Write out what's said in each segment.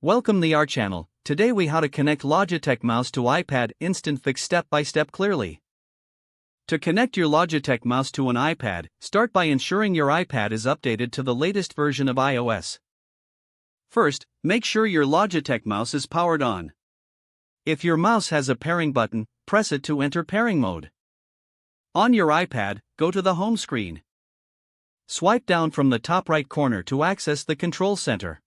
Welcome to our channel. Today we how to connect Logitech mouse to iPad instant fix step by step clearly. To connect your Logitech mouse to an iPad, start by ensuring your iPad is updated to the latest version of iOS. First, make sure your Logitech mouse is powered on. If your mouse has a pairing button, press it to enter pairing mode. On your iPad, go to the home screen. Swipe down from the top right corner to access the control center.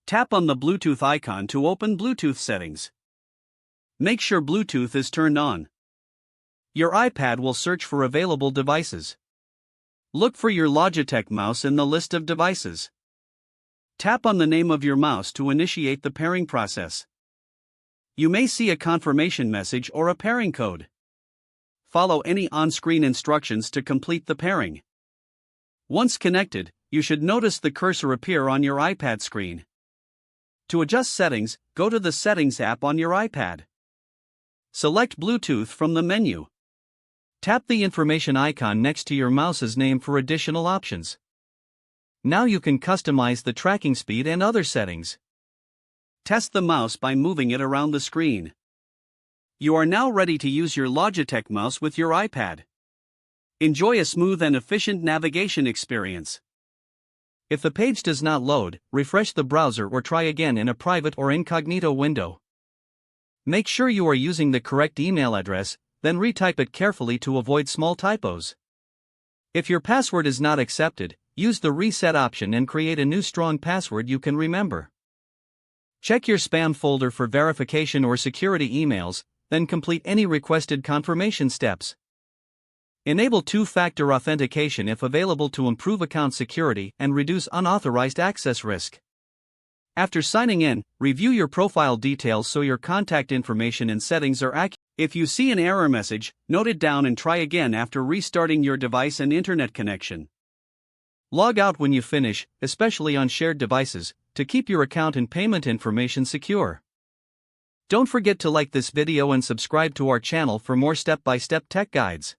Tap on the Bluetooth icon to open Bluetooth settings. Make sure Bluetooth is turned on. Your iPad will search for available devices. Look for your Logitech mouse in the list of devices. Tap on the name of your mouse to initiate the pairing process. You may see a confirmation message or a pairing code. Follow any on-screen instructions to complete the pairing. Once connected, you should notice the cursor appear on your iPad screen. To adjust settings, go to the Settings app on your iPad. Select Bluetooth from the menu. Tap the information icon next to your mouse's name for additional options. Now you can customize the tracking speed and other settings. Test the mouse by moving it around the screen. You are now ready to use your Logitech mouse with your iPad. Enjoy a smooth and efficient navigation experience. If the page does not load, refresh the browser or try again in a private or incognito window. Make sure you are using the correct email address, then retype it carefully to avoid small typos. If your password is not accepted, use the reset option and create a new strong password you can remember. Check your spam folder for verification or security emails, then complete any requested confirmation steps. Enable two-factor authentication if available to improve account security and reduce unauthorized access risk. After signing in, review your profile details so your contact information and settings are accurate. If you see an error message, note it down and try again after restarting your device and internet connection. Log out when you finish, especially on shared devices, to keep your account and payment information secure. Don't forget to like this video and subscribe to our channel for more step-by-step tech guides.